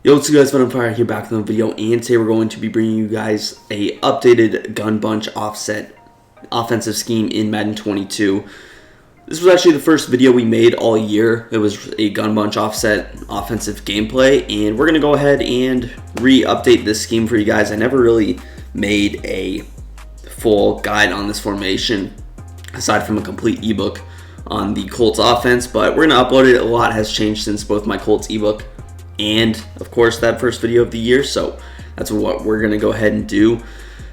Yo, what's up guys, Madden Fire here back with another video, and today we're going to be bringing you guys a updated gun bunch offset offensive scheme in Madden 22. This was actually the first video we made all year. It was a gun bunch offset offensive gameplay, and we're going to go ahead and re-update this scheme for you guys. I never really made a full guide on this formation aside from a complete ebook on the Colts offense, but we're going to upload it. A lot has changed since both my Colts ebook and of course that first video of the year, so that's what we're gonna go ahead and do.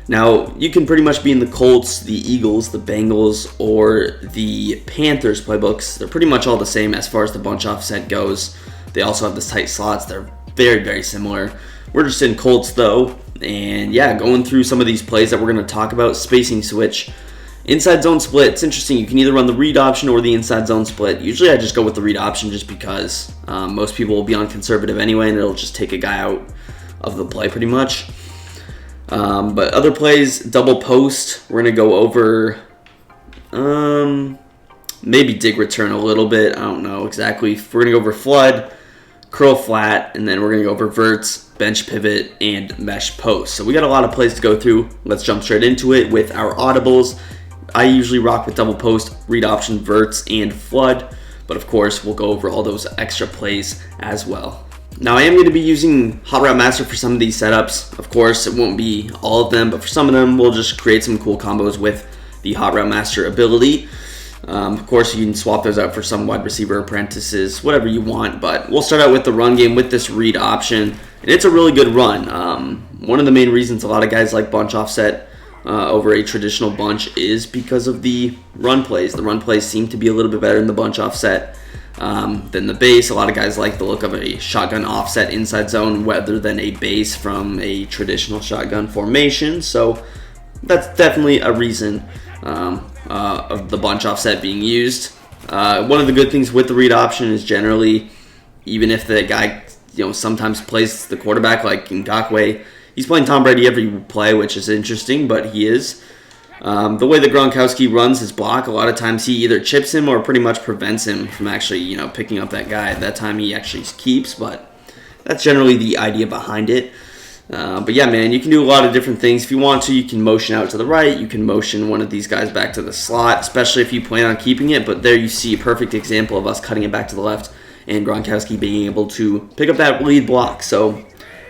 Now you can pretty much be in the Colts, the Eagles, the Bengals, or the Panthers playbooks. They're pretty much all the same as far as the bunch offset goes. They also have this tight slots. They're very similar. We're just in Colts though, and yeah, going through some of these plays that we're gonna talk about. Spacing switch, inside zone split. It's interesting. You can either run the read option or the inside zone split. Usually I just go with the read option just because most people will be on conservative anyway, and it'll just take a guy out of the play pretty much. But other plays, double post. We're going to go over maybe dig return a little bit. I don't know exactly. We're going to go over flood, curl flat, and then we're going to go over verts, bench pivot, and mesh post. So we got a lot of plays to go through. Let's jump straight into it with our audibles. I usually rock with double post, read option, verts, and flood, but of course we'll go over all those extra plays as well. Now I am going to be using Hot Route Master for some of these setups. Of course it won't be all of them, but for some of them we'll just create some cool combos with the Hot Route Master ability. Of course you can swap those out for some wide receiver apprentices, whatever you want, but we'll start out with the run game with this read option, and it's a really good run. One of the main reasons a lot of guys like bunch offset over a traditional bunch is because of the run plays. The run plays seem to be a little bit better in the bunch offset than the base. A lot of guys like the look of a shotgun offset inside zone rather than a base from a traditional shotgun formation. So that's definitely a reason of the bunch offset being used. One of the good things with the read option is generally, even if the guy sometimes plays the quarterback like Ngakwe, he's playing Tom Brady every play, which is interesting, but he is. The way that Gronkowski runs his block, a lot of times he either chips him or pretty much prevents him from actually, picking up that guy. At that time he actually keeps, but that's generally the idea behind it. But yeah, man, you can do a lot of different things. If you want to, you can motion out to the right. You can motion one of these guys back to the slot, especially if you plan on keeping it. But there you see a perfect example of us cutting it back to the left and Gronkowski being able to pick up that lead block. So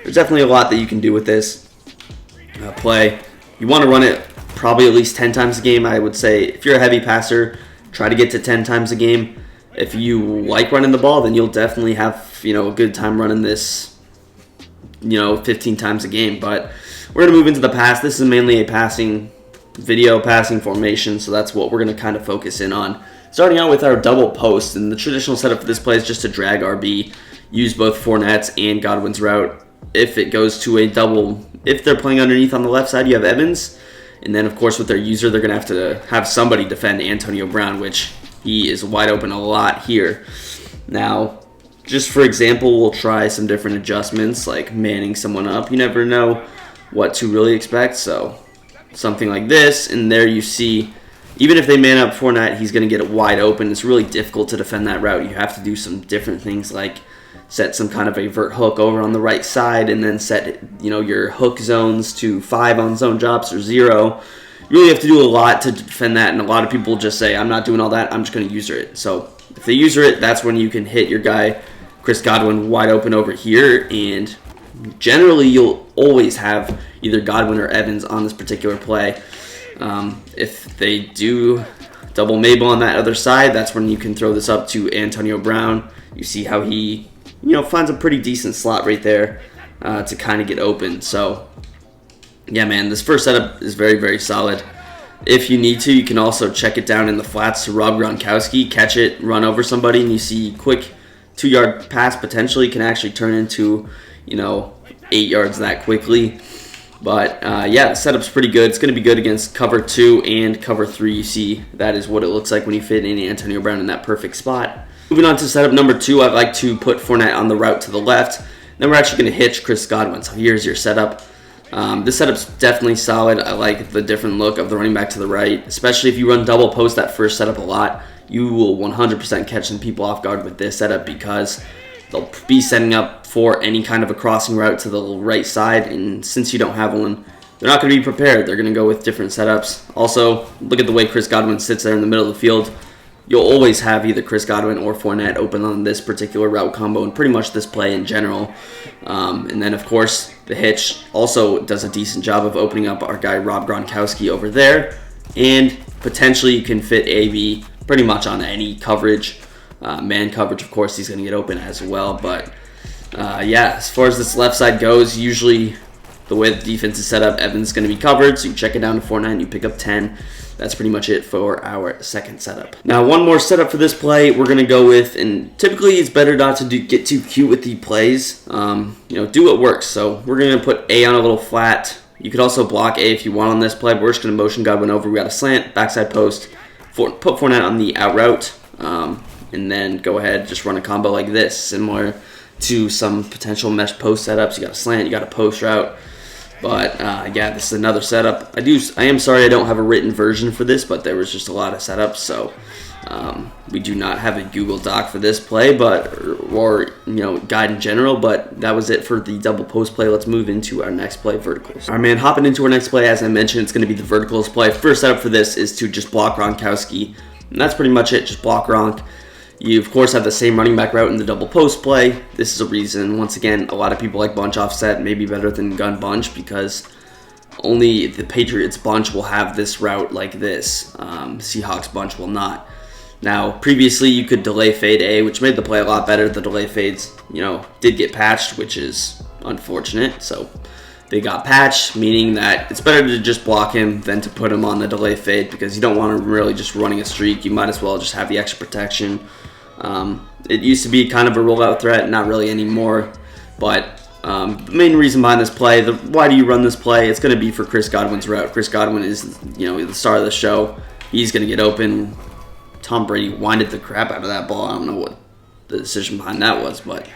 there's definitely a lot that you can do with this play. You want to run it probably at least 10 times a game. I would say if you're a heavy passer, try to get to 10 times a game. If you like running the ball, then you'll definitely have a good time running this 15 times a game. But we're going to move into the pass. This is mainly a passing video, passing formation, so that's what we're going to kind of focus in on. Starting out with our double post, and the traditional setup for this play is just to drag RB, use both Fournette's and Godwin's route. If it goes to a double, if they're playing underneath on the left side, you have Evans. And then, of course, with their user, they're going to have somebody defend Antonio Brown, which he is wide open a lot here. Now, just for example, we'll try some different adjustments, like manning someone up. You never know what to really expect, so something like this. And there you see, even if they man up Fournette, he's going to get it wide open. It's really difficult to defend that route. You have to do some different things like set some kind of a vert hook over on the right side, and then set your hook zones to 5 on zone drops or 0. You really have to do a lot to defend that, and a lot of people just say, I'm not doing all that, I'm just going to user it. So if they user it, that's when you can hit your guy Chris Godwin wide open over here, and generally you'll always have either Godwin or Evans on this particular play. If they do double Mabel on that other side, that's when you can throw this up to Antonio Brown. You see how he finds a pretty decent slot right there to kind of get open. So yeah, man, this first setup is very solid. If you need to, you can also check it down in the flats to Rob Gronkowski, catch it, run over somebody, and you see quick 2-yard pass potentially can actually turn into 8 yards that quickly. But yeah, the setup's pretty good. It's going to be good against cover 2 and cover 3. You see that is what it looks like when you fit in Antonio Brown in that perfect spot. Moving on to setup number 2, I'd like to put Fournette on the route to the left. Then we're actually going to hitch Chris Godwin. So here's your setup. This setup's definitely solid. I like the different look of the running back to the right, especially if you run double post that first setup a lot. You will 100% catch some people off guard with this setup because they'll be setting up for any kind of a crossing route to the right side, and since you don't have one, they're not going to be prepared. They're going to go with different setups. Also, look at the way Chris Godwin sits there in the middle of the field. You'll always have either Chris Godwin or Fournette open on this particular route combo and pretty much this play in general. And then, of course, the hitch also does a decent job of opening up our guy Rob Gronkowski over there. And potentially you can fit AB pretty much on any coverage. Man coverage, of course, he's going to get open as well. But, yeah, as far as this left side goes, usually the way the defense is set up, Evans is going to be covered, so you check it down to 4-9, you pick up 10. That's pretty much it for our second setup. Now, one more setup for this play we're going to go with, and typically it's better not to get too cute with the plays. Do what works. So we're going to put A on a little flat. You could also block A if you want on this play, but we're just going to motion Godwin over. We got a slant, backside post, put Fournette on the out route, and then go ahead, just run a combo like this, similar to some potential mesh post setups. You got a slant, you got a post route. But, yeah, this is another setup. I am sorry I don't have a written version for this, but there was just a lot of setups, so we do not have a Google Doc for this play, or guide in general, but that was it for the double post play. Let's move into our next play, verticals. All right, man, hopping into our next play, as I mentioned, it's going to be the verticals play. First setup for this is to just block Gronkowski, and that's pretty much it, just block Gronk. You, of course, have the same running back route in the double post play. This is a reason, once again, a lot of people like bunch offset, maybe better than gun bunch, because only the Patriots bunch will have this route like this. Seahawks bunch will not. Now, previously, you could delay fade A, which made the play a lot better. The delay fades, did get patched, which is unfortunate. So they got patched, meaning that it's better to just block him than to put him on the delay fade, because you don't want him really just running a streak. You might as well just have the extra protection. It used to be kind of a rollout threat, not really anymore, but the main reason behind this play, why do you run this play, it's going to be for Chris Godwin's route. Chris Godwin is, the star of the show. He's going to get open. Tom Brady winded the crap out of that ball. I don't know what the decision behind that was, but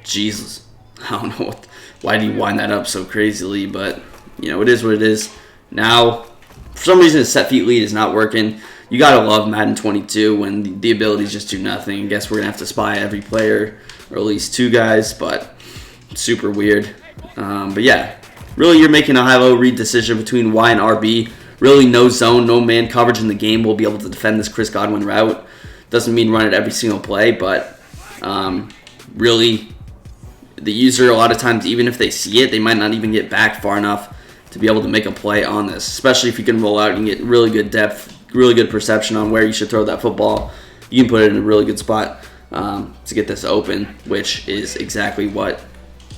Jesus, I don't know why do you wind that up so crazily, but it is what it is. Now, for some reason, his set feet lead is not working. You gotta love Madden 22 when the abilities just do nothing. I guess we're gonna have to spy every player, or at least two guys, but super weird. But yeah, really you're making a high-low read decision between Y and RB. Really no zone, no man coverage in the game will be able to defend this Chris Godwin route. Doesn't mean run it every single play, but really the user, a lot of times, even if they see it, they might not even get back far enough to be able to make a play on this, especially if you can roll out and get really good depth, really good perception on where you should throw that football. You can put it in a really good spot to get this open, which is exactly what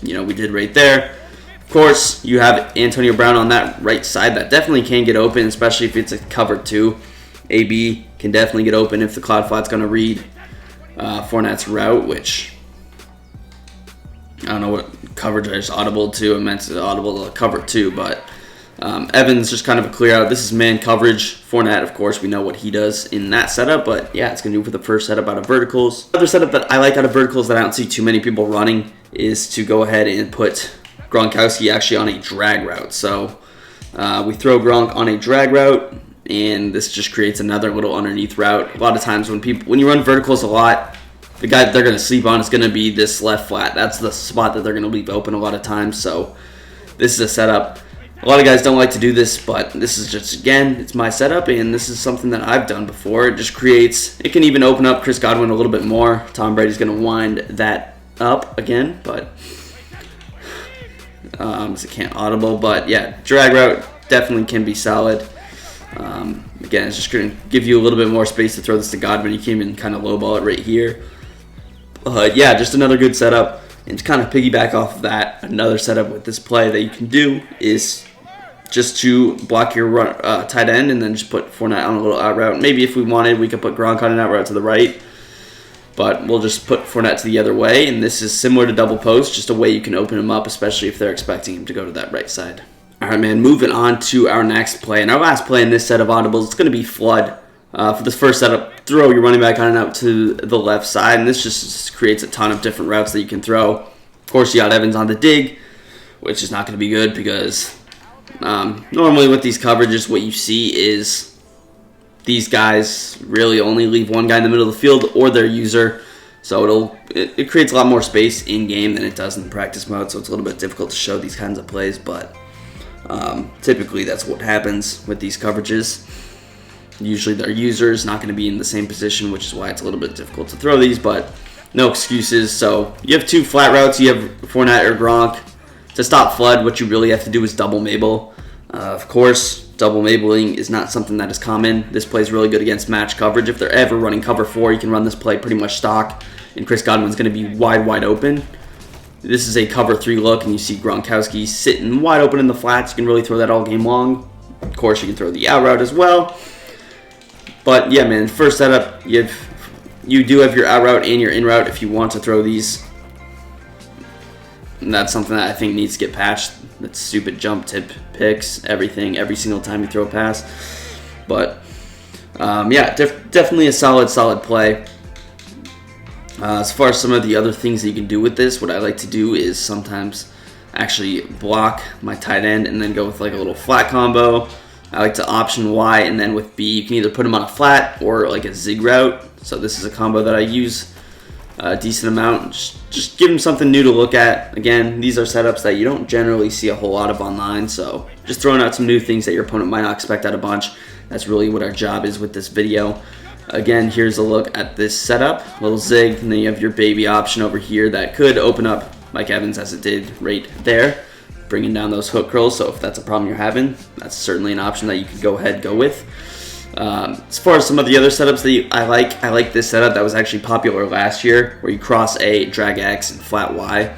we did right there. Of course, you have Antonio Brown on that right side that definitely can get open, especially if it's a cover 2. AB can definitely get open if the cloud flat's going to read Fournette's route, which I don't know what coverage I just audible to. I meant to audible to cover 2, but Evans just kind of a clear out. This is man coverage. Fournette, of course, we know what he does in that setup, but yeah, it's going to do for the first setup out of verticals. Another setup that I like out of verticals that I don't see too many people running is to go ahead and put Gronkowski actually on a drag route. So we throw Gronk on a drag route, and this just creates another little underneath route. A lot of times when you run verticals a lot, the guy that they're going to sleep on is going to be this left flat. That's the spot that they're going to leave open a lot of times. So this is a setup. A lot of guys don't like to do this, but this is just, again, it's my setup, and this is something that I've done before. It just creates, it can even open up Chris Godwin a little bit more. Tom Brady's going to wind that up again, but it can't audible. But yeah, drag route definitely can be solid. Again, it's just going to give you a little bit more space to throw this to Godwin. You can even kind of lowball it right here. Yeah, just another good setup. And to kind of piggyback off of that, another setup with this play that you can do is just to block your tight end and then just put Fournette on a little out route. Maybe if we wanted, we could put Gronk on an out route to the right, but we'll just put Fournette to the other way. And this is similar to double post, just a way you can open him up, especially if they're expecting him to go to that right side. All right, man, moving on to our next play. And our last play in this set of audibles, it's going to be flood. For this first setup, throw your running back on and out to the left side, and this just creates a ton of different routes that you can throw. Of course, you got Evans on the dig, which is not going to be good because normally with these coverages, what you see is these guys really only leave one guy in the middle of the field or their user. So it creates a lot more space in game than it does in practice mode. So it's a little bit difficult to show these kinds of plays, but typically that's what happens with these coverages. Usually their user is not going to be in the same position, which is why it's a little bit difficult to throw these, but no excuses. So you have two flat routes. You have Fournette or Gronk. To stop flood, what you really have to do is double Mabel. Of course, double Mabeling is not something that is common. This play is really good against match coverage. If they're ever running cover 4, you can run this play pretty much stock, and Chris Godwin's going to be wide open. This is a cover 3 look, and you see Gronkowski sitting wide open in the flats. You can really throw that all game long. Of course, you can throw the out route as well. But yeah, man, first setup, you do have your out route and your in route if you want to throw these. And that's something that I think needs to get patched. That stupid jump tip picks, everything, every single time you throw a pass. But yeah, definitely a solid play. As far as some of the other things that you can do with this, what I like to do is sometimes actually block my tight end and then go with like a little flat combo. I like to option Y, and then with B, you can either put him on a flat or like a zig route. So this is a combo that I use a decent amount. Just give him something new to look at. Again, these are setups that you don't generally see a whole lot of online. So just throwing out some new things that your opponent might not expect out a bunch. That's really what our job is with this video. Again, here's a look at this setup. Little zig, and then you have your baby option over here that could open up Mike Evans as it did right there, bringing down those hook curls. So if that's a problem you're having, that's certainly an option that you could go with. As far as some of the other setups that I like this setup that was actually popular last year, where you cross A, drag X, and flat Y.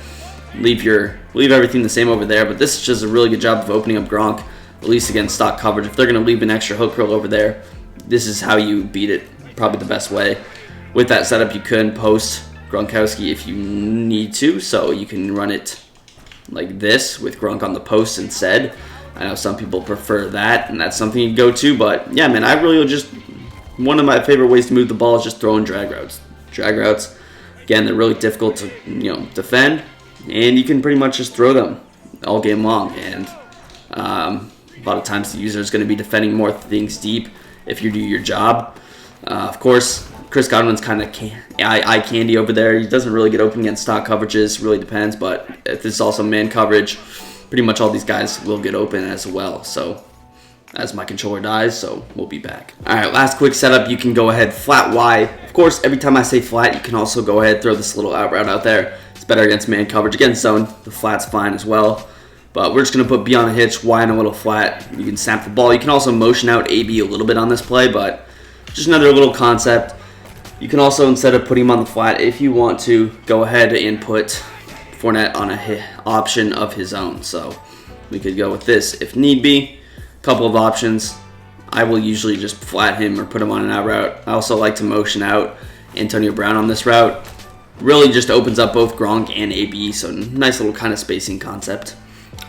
Leave everything the same over there, but this does a really good job of opening up Gronk, at least against stock coverage. If they're going to leave an extra hook curl over there, this is how you beat it, probably the best way. With that setup, you can post Gronkowski if you need to, so you can run it like this with Gronk on the post instead. I know some people prefer that, and that's something you go to, but yeah, man, I really just, one of my favorite ways to move the ball is just throwing drag routes. Drag routes, again, they're really difficult to defend, and you can pretty much just throw them all game long, and a lot of times the user is going to be defending more things deep if you do your job. Of course, Chris Godwin's kind of eye candy over there. He doesn't really get open against stock coverages, really depends, but if this is also man coverage, pretty much all these guys will get open as well. So as my controller dies, so we'll be back. All right, last quick setup. You can go ahead flat Y. Of course, every time I say flat, you can also go ahead throw this little out route out there. It's better against man coverage. Against zone, the flat's fine as well. But we're just going to put B on a hitch, Y on a little flat. You can snap the ball. You can also motion out AB a little bit on this play, but just another little concept. You can also, instead of putting him on the flat, if you want to, go ahead and put Fournette on a option of his own. So we could go with this if need be. Couple of options. I will usually just flat him or put him on an out route. I also like to motion out Antonio Brown on this route. Really just opens up both Gronk and AB, so nice little kind of spacing concept.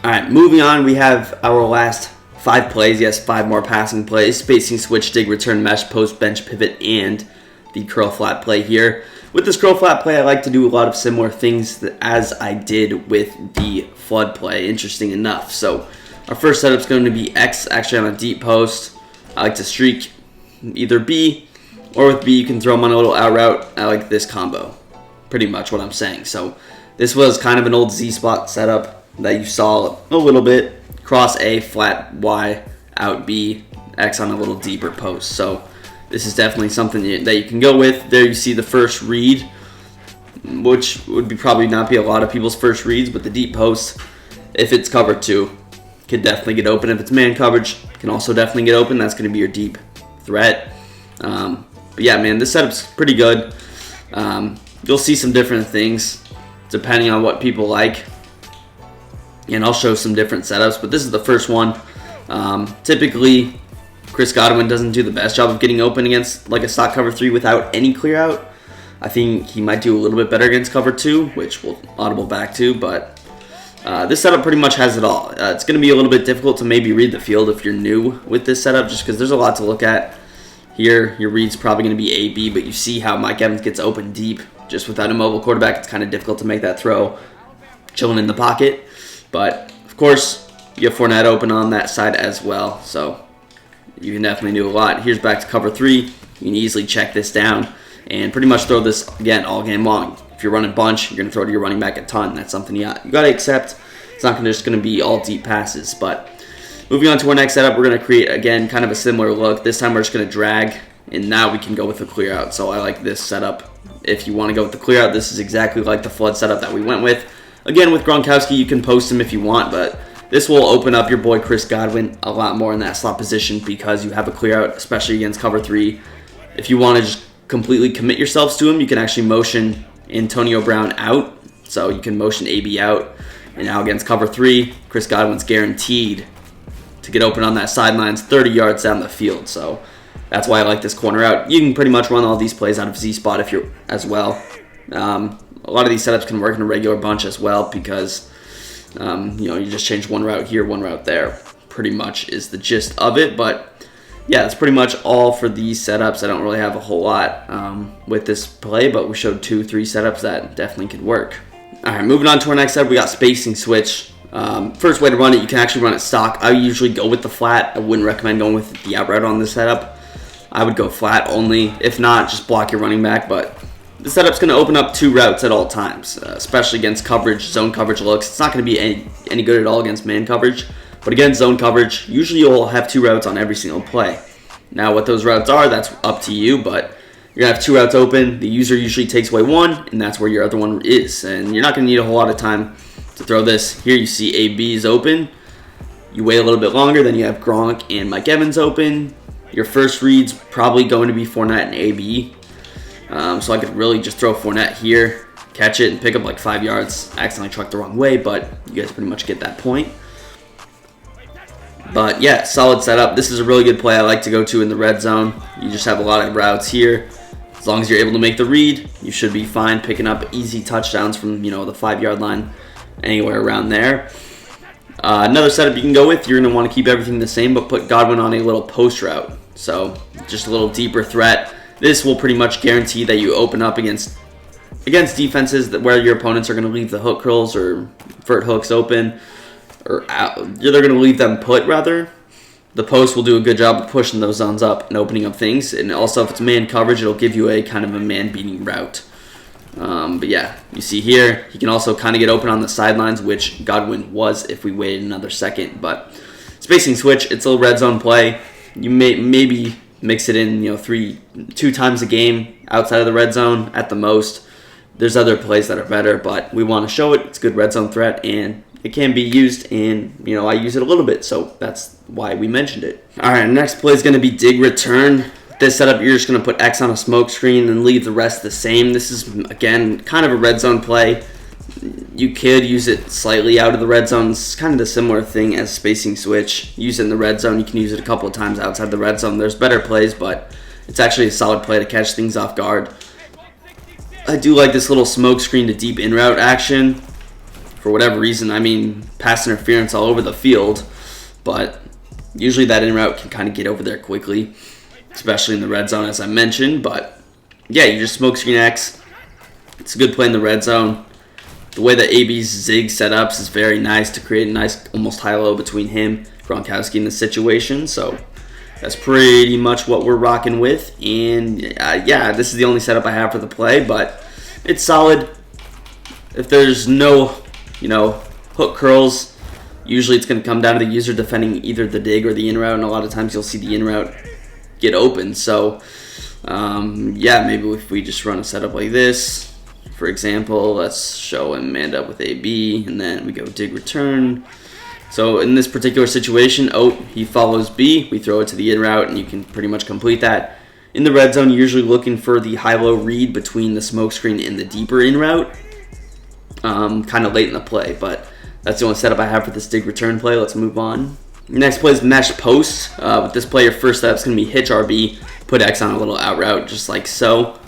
All right, moving on, we have our last 5 plays. Yes, 5 more passing plays. Spacing, switch, dig, return, mesh, post, bench, pivot, and the curl flat play here. With this curl flat play, I like to do a lot of similar things as I did with the flood play, interesting enough. So our first setup is going to be X, actually on a deep post. I like to streak either B, or with B you can throw them on a little out route. I like this combo, pretty much what I'm saying. So this was kind of an old Z-spot setup that you saw a little bit. Cross A, flat Y, out B, X on a little deeper post. So this is definitely something that you can go with. There you see the first read, which would probably not be a lot of people's first reads, but the deep post, if it's covered 2, could definitely get open. If it's man coverage, can also definitely get open. That's going to be your deep threat. But yeah, man, this setup's pretty good. You'll see some different things depending on what people like, and I'll show some different setups, but this is the first one. Typically, Chris Godwin doesn't do the best job of getting open against like a stock cover 3 without any clear out. I think he might do a little bit better against cover 2, which we'll audible back to, but this setup pretty much has it all. It's going to be a little bit difficult to maybe read the field if you're new with this setup, just because there's a lot to look at. Here, your read's probably going to be AB, but you see how Mike Evans gets open deep. Just without a mobile quarterback, it's kind of difficult to make that throw chilling in the pocket. But, of course, you have Fournette open on that side as well, so you can definitely do a lot. Here's back to cover 3. You can easily check this down. and pretty much throw this, again, all game long. If you're running bunch, you're going to throw to your running back a ton. That's something you got to accept. It's not just going to be all deep passes. But moving on to our next setup, we're going to create, again, kind of a similar look. This time we're just going to drag, and now we can go with the clear out. So I like this setup. If you want to go with the clear out, this is exactly like the flood setup that we went with. Again, with Gronkowski, you can post him if you want, but this will open up your boy Chris Godwin a lot more in that slot position because you have a clear out, especially against cover 3. If you want to just completely commit yourselves to him, you can actually motion Antonio Brown out. So you can motion AB out. And now against cover 3, Chris Godwin's guaranteed to get open on that sidelines 30 yards down the field. So that's why I like this corner out. You can pretty much run all these plays out of Z-spot if you're as well. A lot of these setups can work in a regular bunch as well because you just change one route here, one route there. Pretty much is the gist of it. But yeah, that's pretty much all for these setups. I don't really have a whole lot with this play, but we showed 2-3 setups that definitely could work. All right, moving on to our next setup, we got spacing switch. First way to run it, you can actually run it stock. I usually go with the flat. I wouldn't recommend going with the out route on this setup. I would go flat only. If not, just block your running back. But the setup's going to open up 2 routes at all times, especially against coverage, zone coverage looks. It's not going to be any good at all against man coverage. But against zone coverage, usually you'll have 2 routes on every single play. Now, what those routes are, that's up to you, but you're going to have 2 routes open. The user usually takes away one, and that's where your other one is. And you're not going to need a whole lot of time to throw this. Here you see AB is open. You wait a little bit longer, then you have Gronk and Mike Evans open. Your first read's probably going to be Fournette and AB. So I could really just throw Fournette here, catch it, and pick up like 5 yards. I accidentally trucked the wrong way, but you guys pretty much get that point. But yeah, solid setup. This is a really good play I like to go to in the red zone. You just have a lot of routes here. As long as you're able to make the read, you should be fine picking up easy touchdowns from the 5-yard line, anywhere around there. Another setup you can go with, you're going to want to keep everything the same, but put Godwin on a little post route. So just a little deeper threat. This will pretty much guarantee that you open up against defenses where your opponents are going to leave the hook curls or vert hooks open, or they're going to leave them put rather. The post will do a good job of pushing those zones up and opening up things. And also, if it's man coverage, it'll give you a kind of a man-beating route. But yeah, you see here, he can also kind of get open on the sidelines, which Godwin was if we waited another second. But spacing switch, it's a red zone play. You maybe mix it in, 2 times a game outside of the red zone at the most. There's other plays that are better, but we want to show it. It's a good red zone threat, and it can be used, and I use it a little bit, so that's why we mentioned it. All right, next play is going to be dig return. This setup, you're just going to put X on a smoke screen and leave the rest the same. This is, again, kind of a red zone play. You could use it slightly out of the red zone. It's kind of the similar thing as spacing switch. Use it in the red zone. You can use it a couple of times outside the red zone. There's better plays, but it's actually a solid play to catch things off guard. I do like this little smoke screen to deep in route action. For whatever reason, pass interference all over the field, but usually that in route can kind of get over there quickly, especially in the red zone, as I mentioned. But yeah, you just smoke screen X. It's a good play in the red zone. The way that AB's zig setups is very nice to create a nice almost high-low between him, Gronkowski in the situation. So that's pretty much what we're rocking with. And yeah, this is the only setup I have for the play, but it's solid. If there's no hook curls, usually it's going to come down to the user defending either the dig or the in route, and a lot of times you'll see the in route get open. So yeah, maybe if we just run a setup like this, for example, let's show him manned up with AB, and then we go dig return. So in this particular situation, he follows B, we throw it to the in route, and you can pretty much complete that. In the red zone, you're usually looking for the high-low read between the smoke screen and the deeper in route, kind of late in the play, but that's the only setup I have for this dig return play. Let's move on. Next play is mesh post. With this play, your first step is going to be hitch RB, put X on a little out route, just like so.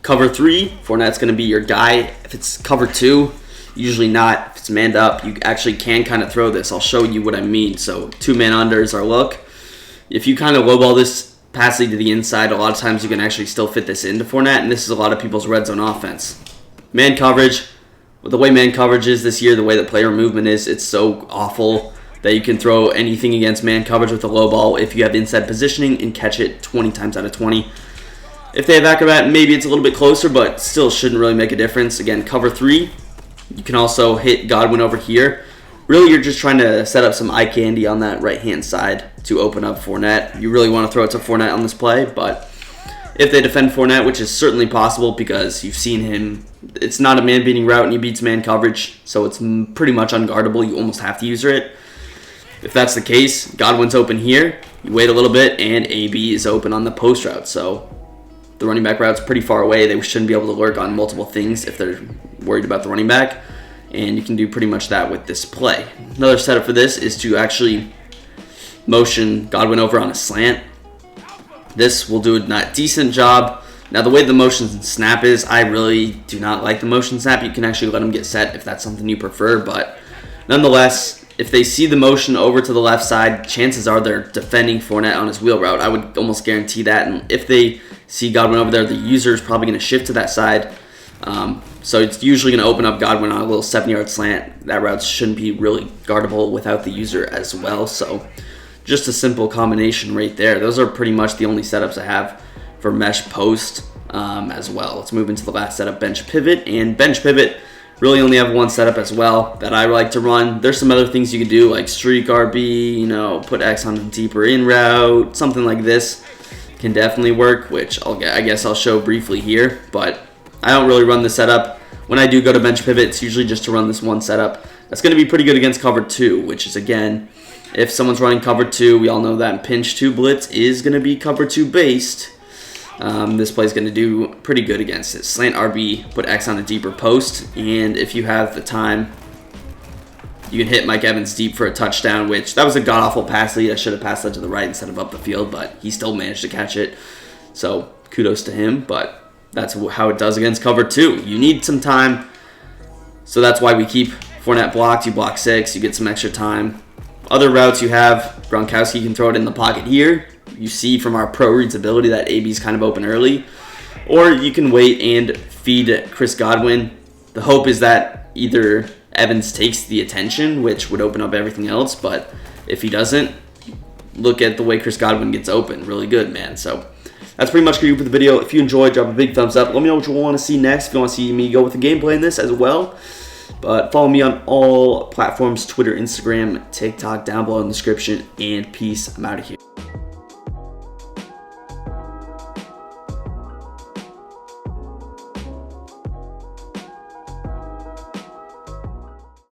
Cover 3, Fournette's going to be your guy. If it's cover 2, usually not. If it's manned up, you actually can kind of throw this. I'll show you what I mean. So 2-man under is our look. If you kind of lowball this passing to the inside, a lot of times you can actually still fit this into Fournette, and this is a lot of people's red zone offense. Man coverage. With the way man coverage is this year, the way that player movement is, it's so awful that you can throw anything against man coverage with a low ball if you have inside positioning and catch it 20 times out of 20. If they have acrobat, maybe it's a little bit closer, but still shouldn't really make a difference. Again, cover 3. You can also hit Godwin over here. Really, you're just trying to set up some eye candy on that right-hand side to open up Fournette. You really want to throw it to Fournette on this play, but if they defend Fournette, which is certainly possible because you've seen him, it's not a man-beating route and he beats man coverage, so it's pretty much unguardable. You almost have to use it. If that's the case, Godwin's open here. You wait a little bit, and AB is open on the post route, so the running back route's pretty far away. They shouldn't be able to work on multiple things if they're worried about the running back. And you can do pretty much that with this play. Another setup for this is to actually motion Godwin over on a slant. This will do a decent job. Now, the way the motion snap is, I really do not like the motion snap. You can actually let him get set if that's something you prefer. But nonetheless, if they see the motion over to the left side, chances are they're defending Fournette on his wheel route. I would almost guarantee that. And if they see Godwin over there, the user is probably going to shift to that side. So it's usually going to open up Godwin on a little 7-yard slant. That route shouldn't be really guardable without the user as well. So just a simple combination right there. Those are pretty much the only setups I have for mesh post as well. Let's move into the last setup, bench pivot. And bench pivot, really only have one setup as well that I like to run. There's some other things you could do like streak RB, put X on a deeper in route, something like this can definitely work, which I guess I'll show briefly here, but I don't really run the setup. When I do go to bench pivot, it's usually just to run this one setup. That's going to be pretty good against cover 2, which is, again, if someone's running cover 2, we all know that pinch 2 blitz is going to be cover 2 based. This play is going to do pretty good against it. Slant RB, put X on a deeper post, and if you have the time, you can hit Mike Evans deep for a touchdown, which that was a god-awful pass lead. I should have passed that to the right instead of up the field, but he still managed to catch it. So kudos to him, but that's how it does against cover 2. You need some time, so that's why we keep Fournette blocked. You block 6, you get some extra time. Other routes you have, Gronkowski can throw it in the pocket here. You see from our pro reads ability that AB's kind of open early. Or you can wait and feed Chris Godwin. The hope is that either Evans takes the attention, which would open up everything else, but if he doesn't, look at the way Chris Godwin gets open. Really good, man. So that's pretty much for you for the video. If you enjoyed, drop a big thumbs up. Let me know what you want to see next. If you want to see me go with the gameplay in this as well. But follow me on all platforms, Twitter, Instagram, TikTok, down below in the description. And peace. I'm out of here.